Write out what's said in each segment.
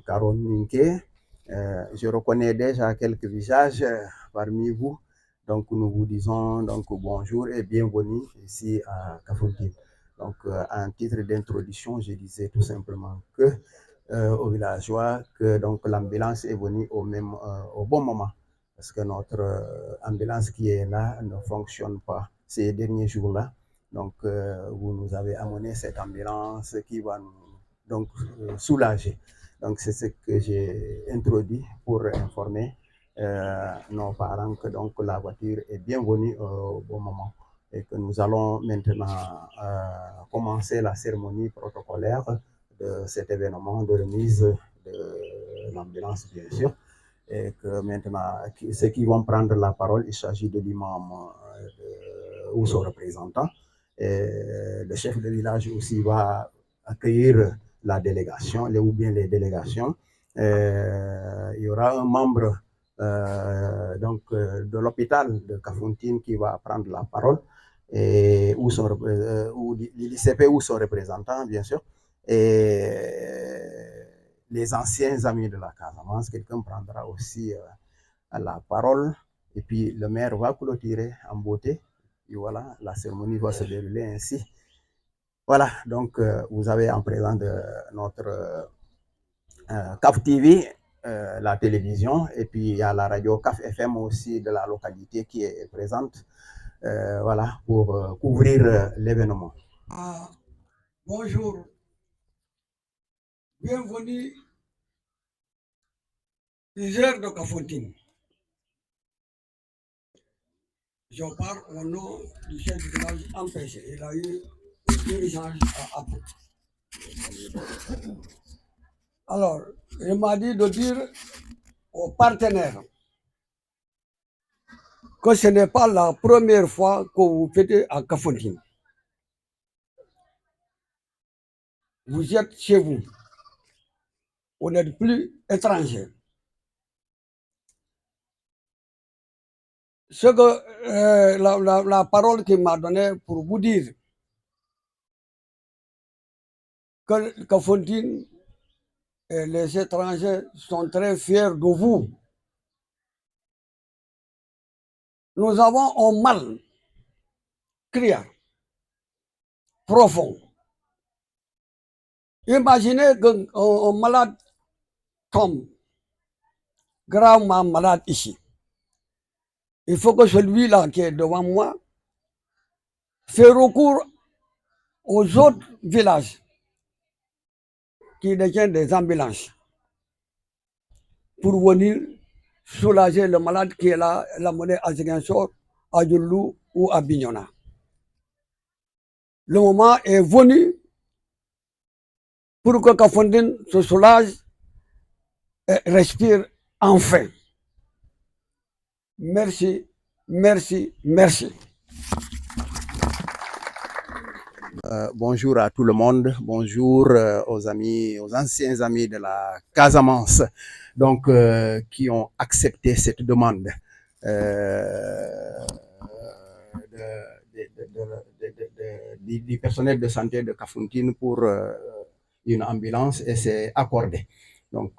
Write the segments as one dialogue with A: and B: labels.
A: donc Aaron Ninke. Je reconnais déjà quelques visages parmi vous. Donc nous vous disons donc bonjour et bienvenue ici à Kafountine. Donc en titre d'introduction, je disais tout simplement que aux villageois que donc l'ambulance est venue au bon moment. Parce que notre ambulance qui est là ne fonctionne pas ces derniers jours-là. Donc, vous nous avez amené cette ambulance qui va nous donc, soulager. Donc, c'est ce que j'ai introduit pour informer nos parents que donc, la voiture est bienvenue au bon moment et que nous allons maintenant commencer la cérémonie protocolaire de cet événement de remise de l'ambulance, bien sûr. Et que maintenant, ceux qui vont prendre la parole, il s'agit de l'imam ou son représentant. Et le chef de village aussi va accueillir la délégation, ou bien les délégations. Il y aura un membre de l'hôpital de Kafountine qui va prendre la parole, ou l'ICP ou son représentant, bien sûr. Et les anciens amis de la Casamance, quelqu'un prendra aussi la parole. Et puis le maire va clôturer en beauté. Et voilà, la cérémonie va se dérouler ainsi. Voilà, donc vous avez en présent de notre CAF TV, la télévision, et puis il y a la radio CAF FM aussi de la localité qui est présente, voilà, pour couvrir l'événement.
B: Bonjour, bienvenue Niger de Kafountine. Je parle au nom du chef du village empêché. Il a eu un échange à appeler. Alors, il m'a dit de dire aux partenaires que ce n'est pas la première fois que vous fêtez à Kafountine. Vous êtes chez vous. Vous n'êtes plus étranger. Ce que la parole qu'il m'a donnée pour vous dire que Kafountine et les étrangers sont très fiers de vous. Nous avons un mal criard, profond. Imaginez qu'un malade tombe, gravement malade ici. Il faut que celui-là qui est devant moi fait recours aux autres villages qui détiennent des ambulances pour venir soulager le malade qui est là, l'amener à Ziguinchor, à Djoulou ou à Bignona. Le moment est venu pour que Kafountine se soulage et respire enfin. Merci, merci, merci.
A: Bonjour à tout le monde, bonjour aux amis, aux anciens amis de la Casamance, donc qui ont accepté cette demande du personnel de santé de Kafountine pour une ambulance et c'est accordé. Donc,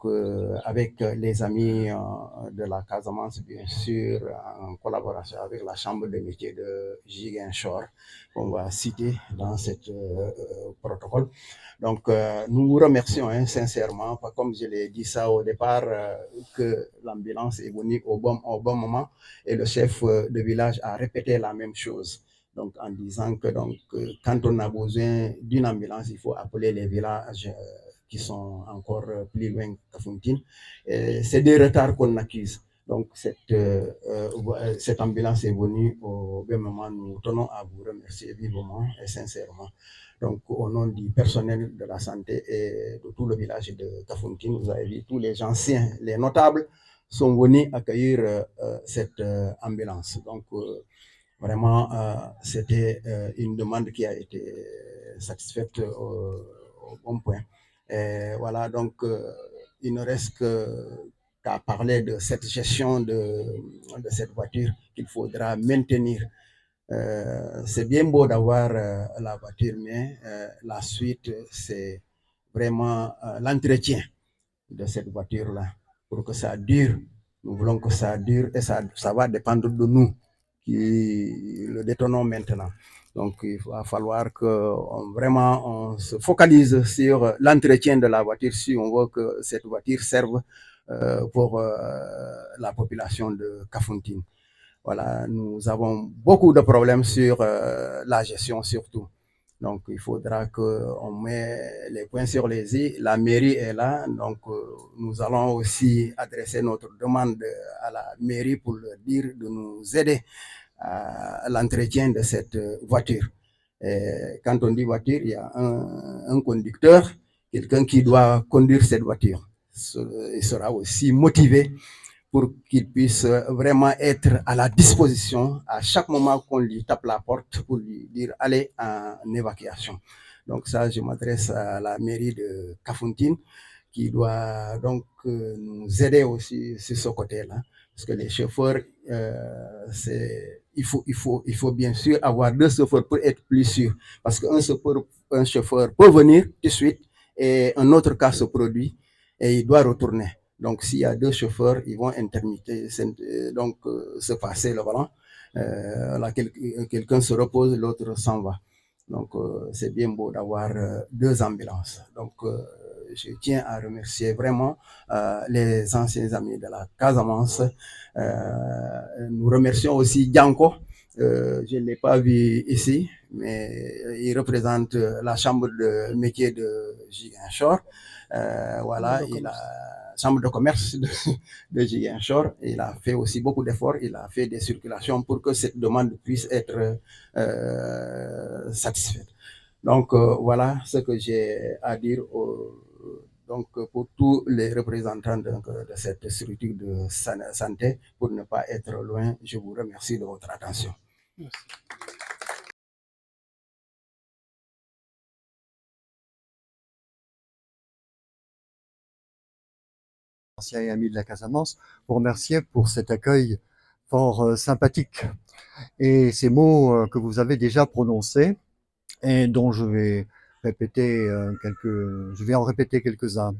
A: avec les amis de la Casamance, bien sûr, en collaboration avec la Chambre de métiers de Ziguinchor, qu'on va citer dans ce protocole. Donc, nous vous remercions sincèrement, comme je l'ai dit ça au départ, que l'ambulance est venue au bon moment et le chef de village a répété la même chose. Donc, en disant que donc, quand on a besoin d'une ambulance, il faut appeler les villages qui sont encore plus loin que Kafountine. C'est des retards qu'on accuse. Donc, cette ambulance est venue au bon moment. Nous tenons à vous remercier vivement et sincèrement. Donc, au nom du personnel de la santé et de tout le village de Kafountine, vous avez vu, tous les anciens, les notables sont venus accueillir cette ambulance. Donc, vraiment, c'était une demande qui a été satisfaite au bon point. Et voilà, donc, il ne reste qu'à parler de cette gestion de cette voiture qu'il faudra maintenir. C'est bien beau d'avoir la voiture, mais la suite, c'est vraiment l'entretien. de cette voiture-là pour que ça dure. Nous voulons que ça dure et ça va dépendre de nous qui le détenons maintenant. Donc, il va falloir que on se focalise sur l'entretien de la voiture si on veut que cette voiture serve pour la population de Kafountine. Voilà, nous avons beaucoup de problèmes sur la gestion surtout. Donc, il faudra qu'on mette les points sur les i. La mairie est là, donc nous allons aussi adresser notre demande à la mairie pour leur dire de nous aider à l'entretien de cette voiture. Et quand on dit voiture, il y a un conducteur, quelqu'un qui doit conduire cette voiture. Il sera aussi motivé pour qu'il puisse vraiment être à la disposition à chaque moment qu'on lui tape la porte pour lui dire allez en évacuation. Donc ça, je m'adresse à la mairie de Kafountine qui doit donc nous aider aussi sur ce côté-là. Parce que les chauffeurs, il faut bien sûr avoir 2 chauffeurs pour être plus sûr. Parce qu'un chauffeur peut venir tout de suite et un autre cas se produit et il doit retourner. Donc, s'il y a 2 chauffeurs, ils vont intermitter, donc se passer le volant. Là, quelqu'un se repose, l'autre s'en va. Donc, c'est bien beau d'avoir 2 ambulances. Donc, je tiens à remercier vraiment les anciens amis de la Casamance. Nous remercions aussi Dianko. Je ne l'ai pas vu ici, mais il représente la chambre de métier de Ziguinchor. Voilà, il a chambre de commerce de Ziguinchor. Il a fait aussi beaucoup d'efforts. Il a fait des circulations pour que cette demande puisse être satisfaite. Donc, voilà ce que j'ai à dire donc, pour tous les représentants de cette structure de santé, pour ne pas être loin, je vous remercie de votre attention. Merci.
C: Anciens et amis de la Casamance, vous remercier pour cet accueil fort sympathique et ces mots que vous avez déjà prononcés et dont je vais en répéter quelques-uns.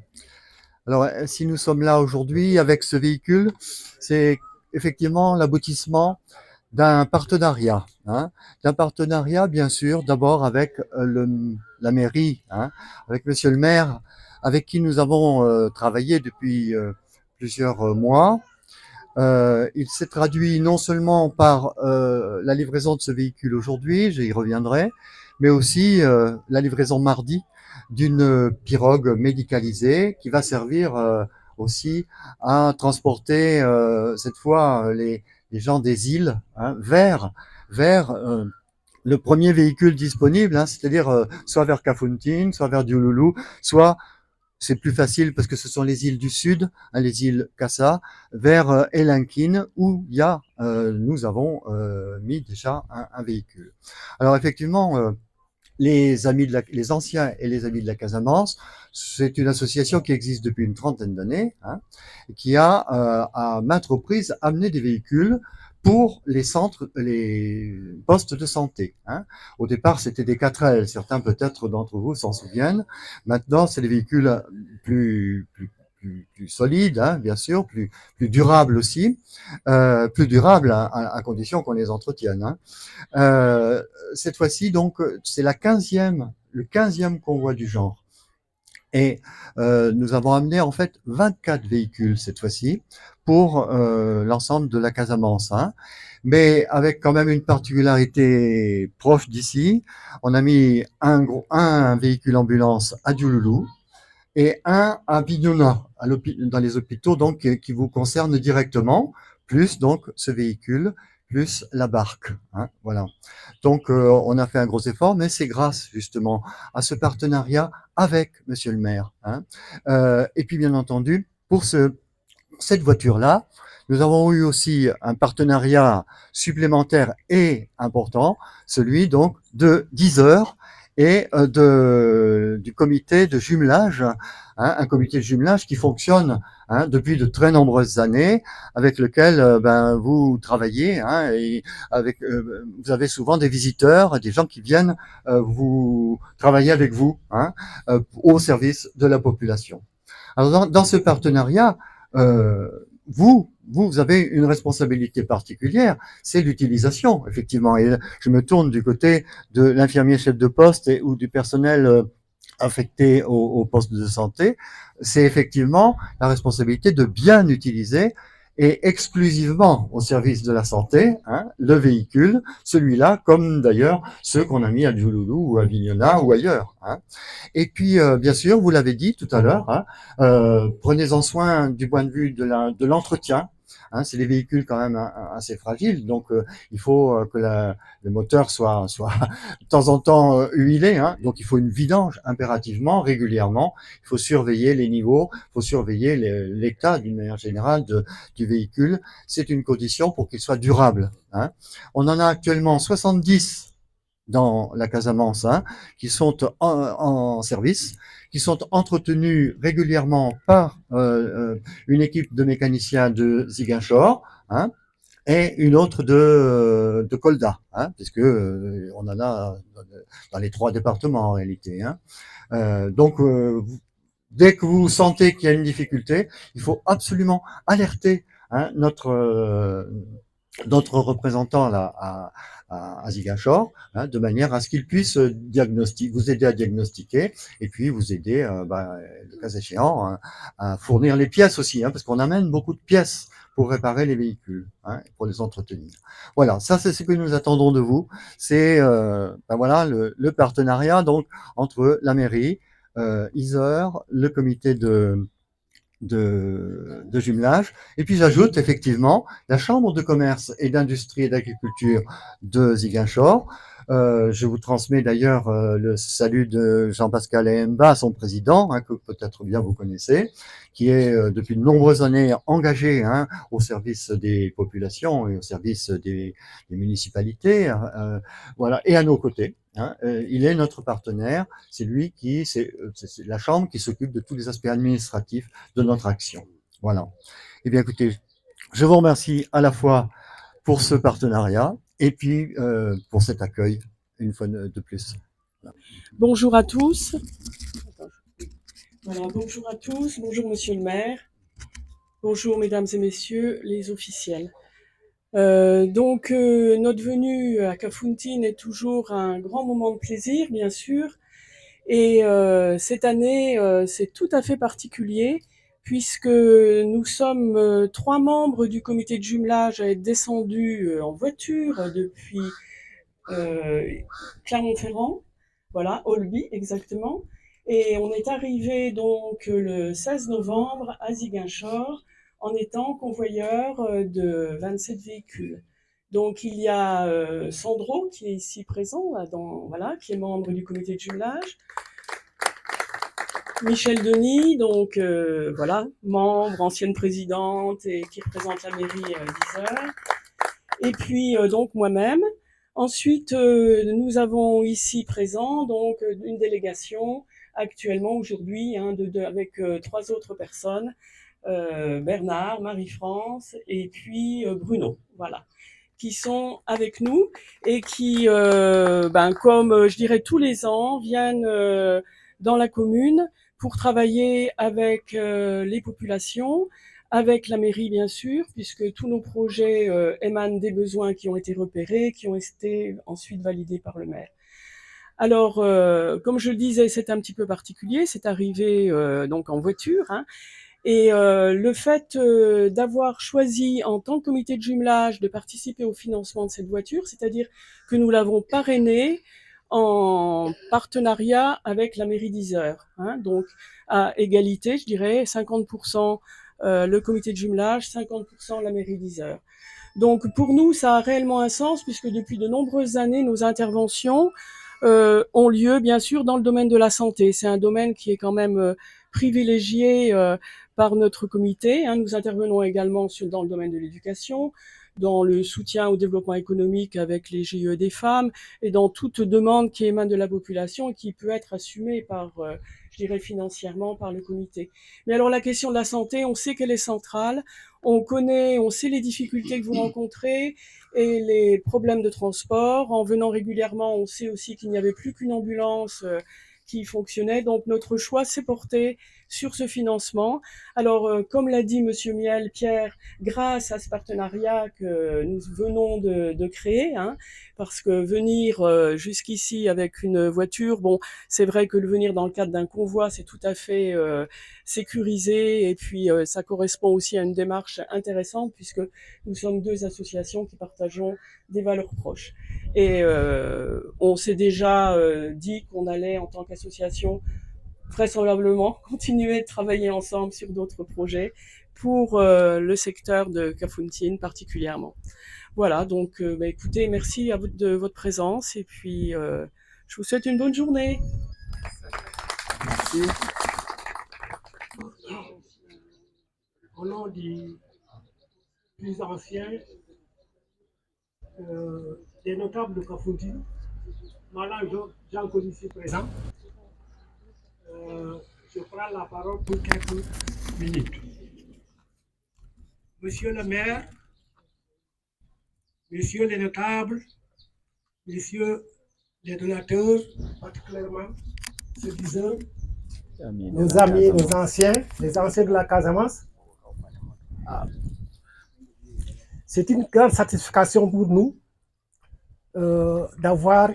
C: Alors, si nous sommes là aujourd'hui avec ce véhicule, c'est effectivement l'aboutissement d'un partenariat, bien sûr, d'abord avec la mairie, avec Monsieur le maire, avec qui nous avons travaillé depuis plusieurs mois. Il s'est traduit non seulement par la livraison de ce véhicule aujourd'hui, j'y reviendrai, mais aussi la livraison mardi d'une pirogue médicalisée qui va servir aussi à transporter cette fois les gens des îles vers le premier véhicule disponible, c'est-à-dire soit vers Kafountine, soit vers Diouloulou, soit c'est plus facile parce que ce sont les îles du sud, les îles Kassa, vers Elinkine où nous avons mis déjà un véhicule. Alors effectivement, les anciens et les amis de la Casamance, c'est une association qui existe depuis une trentaine d'années, qui a à maintes reprises amené des véhicules pour les postes de santé. Au départ, c'était des 4L. Certains peut-être d'entre vous s'en souviennent. Maintenant, c'est des véhicules plus solides, bien sûr, plus durables aussi, plus durables à condition qu'on les entretienne. Cette fois-ci, donc, c'est le 15e convoi du genre. Et nous avons amené en fait 24 véhicules cette fois-ci pour l'ensemble de la Casamance. Mais avec quand même une particularité proche d'ici, on a mis un véhicule ambulance à Diouloulou et un à Bignona, dans les hôpitaux donc qui vous concernent directement, plus donc ce véhicule, plus la barque. Voilà. Donc on a fait un gros effort, mais c'est grâce justement à ce partenariat avec Monsieur le maire. Et puis bien entendu, pour cette voiture-là, nous avons eu aussi un partenariat supplémentaire et important, celui donc de 10 heures et du comité de jumelage, un comité de jumelage qui fonctionne depuis de très nombreuses années, avec lequel vous travaillez, et vous avez souvent des visiteurs, des gens qui viennent vous travailler avec vous au service de la population. Alors dans ce partenariat, vous avez une responsabilité particulière, c'est l'utilisation, effectivement. Et je me tourne du côté de l'infirmier chef de poste ou du personnel affecté au poste de santé. C'est effectivement la responsabilité de bien utiliser et exclusivement au service de la santé, hein, le véhicule, celui-là, comme d'ailleurs ceux qu'on a mis à Djouloulou ou à Bignona ou ailleurs. Hein. Et puis, bien sûr, vous l'avez dit tout à l'heure, hein, prenez-en soin du point de vue de l'entretien. Hein, c'est des véhicules quand même assez fragiles, donc il faut que le moteur soit de temps en temps huilé. Hein, donc il faut une vidange impérativement, régulièrement. Il faut surveiller les niveaux, il faut surveiller l'état d'une manière générale du véhicule. C'est une condition pour qu'il soit durable. Hein. On en a actuellement 70 dans la Casamance, hein, qui sont en service, qui sont entretenus régulièrement par une équipe de mécaniciens de Ziguinchor, hein, et une autre de Kolda, hein, puisque on en a dans les 3 départements en réalité. Hein. Donc, dès que vous sentez qu'il y a une difficulté, il faut absolument alerter hein, notre représentant là à Ziguinchor, hein, de manière à ce qu'il puisse vous aider à diagnostiquer et puis vous aider, le cas échéant, hein, à fournir les pièces aussi, hein, parce qu'on amène beaucoup de pièces pour réparer les véhicules, hein, pour les entretenir. Voilà, ça c'est ce que nous attendons de vous. C'est voilà le partenariat donc entre la mairie, Iser, le comité de jumelage. Et puis j'ajoute effectivement la Chambre de commerce et d'industrie et d'agriculture de Ziguinchor. Je vous transmets d'ailleurs le salut de Jean-Pascal Emba, son président, hein, que peut-être bien vous connaissez, qui est depuis de nombreuses années engagé hein, au service des populations et au service des municipalités, voilà, et à nos côtés. Hein, il est notre partenaire, c'est lui qui, c'est la Chambre qui s'occupe de tous les aspects administratifs de notre action. Voilà. Eh bien, écoutez, je vous remercie à la fois pour ce partenariat et puis pour cet accueil une fois de plus.
D: Voilà. Bonjour à tous. Voilà, bonjour à tous. Bonjour Monsieur le maire. Bonjour mesdames et messieurs les officiels. Notre venue à Kafountine est toujours un grand moment de plaisir, bien sûr. Et cette année, c'est tout à fait particulier puisque nous sommes 3 membres du comité de jumelage à être descendus en voiture depuis Clermont-Ferrand, voilà, Olby exactement. Et on est arrivé donc le 16 novembre à Ziguinchor en étant convoyeur de 27 véhicules. Donc il y a Sandro qui est ici présent, voilà, qui est membre du comité de jumelage. Michel Denis, donc voilà, membre, ancienne présidente et qui représente la mairie d'Yzeure. Et puis donc moi-même. Ensuite, nous avons ici présent donc une délégation actuellement aujourd'hui hein, avec 3 autres personnes, Bernard, Marie-France et puis Bruno, voilà, qui sont avec nous et qui, comme je dirais tous les ans, viennent dans la commune pour travailler avec les populations, avec la mairie bien sûr, puisque tous nos projets émanent des besoins qui ont été repérés, qui ont été ensuite validés par le maire. Alors, comme je le disais, c'est un petit peu particulier, c'est arrivé donc en voiture, hein, et le fait d'avoir choisi en tant que comité de jumelage de participer au financement de cette voiture, c'est-à-dire que nous l'avons parrainée en partenariat avec la mairie d'Yzeure, hein, donc à égalité, je dirais, 50% le comité de jumelage, 50% la mairie d'Yzeure. Donc pour nous, ça a réellement un sens puisque depuis de nombreuses années, nos interventions ont lieu bien sûr dans le domaine de la santé. C'est un domaine qui est quand même privilégié par notre comité. Hein. Nous intervenons également dans le domaine de l'éducation, dans le soutien au développement économique avec les GIE des femmes et dans toute demande qui émane de la population et qui peut être assumée par, je dirais financièrement, par le comité. Mais alors la question de la santé, on sait qu'elle est centrale, on sait les difficultés que vous rencontrez et les problèmes de transport. En venant régulièrement, on sait aussi qu'il n'y avait plus qu'une ambulance qui fonctionnait. Donc notre choix s'est porté sur ce financement. Alors, comme l'a dit Monsieur Miel, Pierre, grâce à ce partenariat que nous venons de créer, hein, parce que venir jusqu'ici avec une voiture, bon, c'est vrai que le venir dans le cadre d'un convoi, c'est tout à fait sécurisé, et puis ça correspond aussi à une démarche intéressante, puisque nous sommes deux associations qui partageons des valeurs proches. Et on s'est déjà dit qu'on allait, en tant qu'association, vraisemblablement continuer de travailler ensemble sur d'autres projets pour le secteur de Kafountine particulièrement. Voilà, donc écoutez, merci à vous de votre présence, et puis je vous souhaite une bonne journée.
A: Merci.
E: Au nom du plus ancien des notables de Kafountine, Madame Jean Claude ici présent, je prends la parole pour quelques minutes. Monsieur le maire, messieurs les notables, messieurs les donateurs, particulièrement ceux diseurs, nos amis, nos anciens, les anciens de la Casamance, c'est une grande satisfaction pour nous d'avoir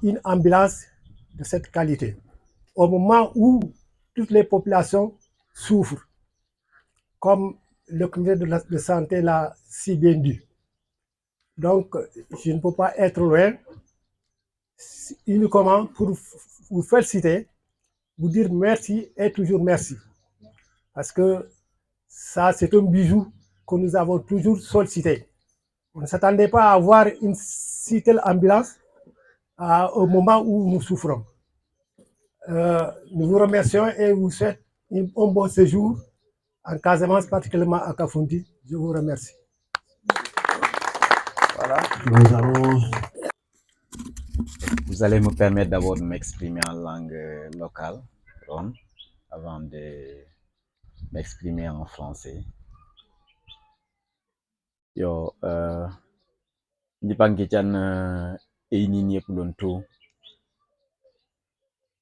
E: une ambulance de cette qualité. Au moment où toutes les populations souffrent, comme le comité de santé l'a si bien dit. Donc, je ne peux pas être loin, uniquement pour vous féliciter, vous dire merci et toujours merci. Parce que ça, c'est un bijou que nous avons toujours sollicité. On ne s'attendait pas à avoir une si telle ambulance au moment où nous souffrons. Nous vous remercions et vous souhaitons un bon séjour en Casamance, particulièrement à Kafountine. Je vous remercie.
A: Voilà, nous allons.
F: Vous allez me permettre d'abord de m'exprimer en langue locale, Ron, avant de m'exprimer en français. Yo, Nipangichan Einini Pulonto,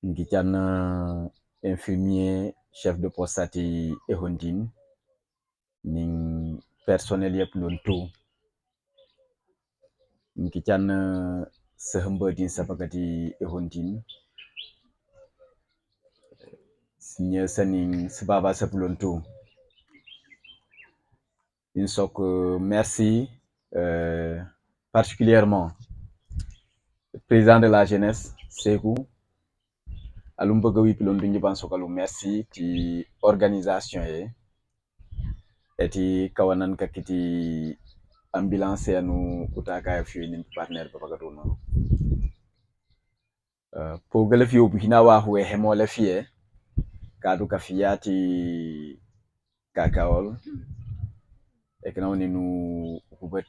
F: Ngichan infirmier, chef de poste à Ehondine, Ning personnel Pulonto, Ngichan Sehambodin Sapagati Ehondine, Signé Saning Sibaba Sapulonto. Merci particulièrement le président de la jeunesse, Sekou. Merci de l'organisation et de kawanan kakiti ambulance et nous utaka une partenaire pour que le fiu bina wa huwe hemo le fie kadu kafiati kakaol et que nous pouvons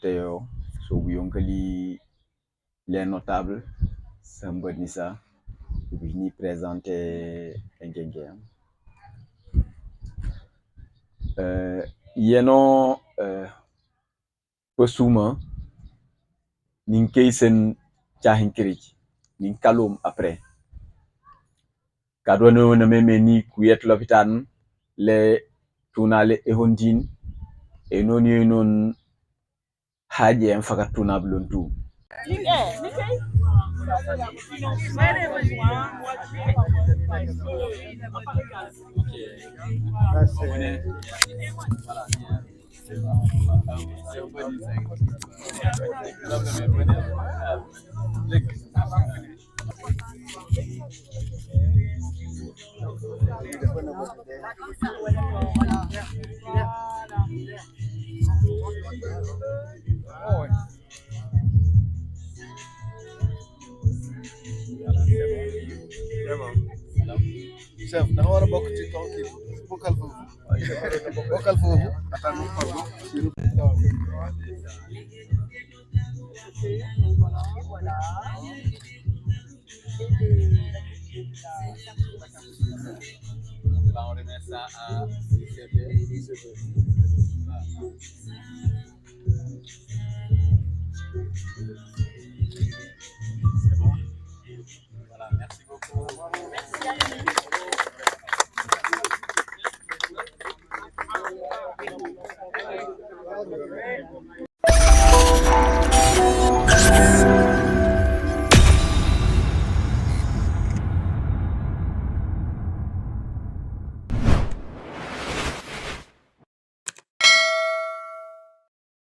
F: so les notables Sambonissa vini présenter Ngenge. Yeno posuma ninkeisen chahinkiri ninkalum après kadwano na memeni kuyet l'hôpital le tunale Ehondine et non non haje mfaka tunablontu
G: Chef, da nga war a bokk ci kaw kii bokkal foofu. Bokkal foofu.
F: On remet ça à ICP. C'est bon? Voilà, merci beaucoup. Merci.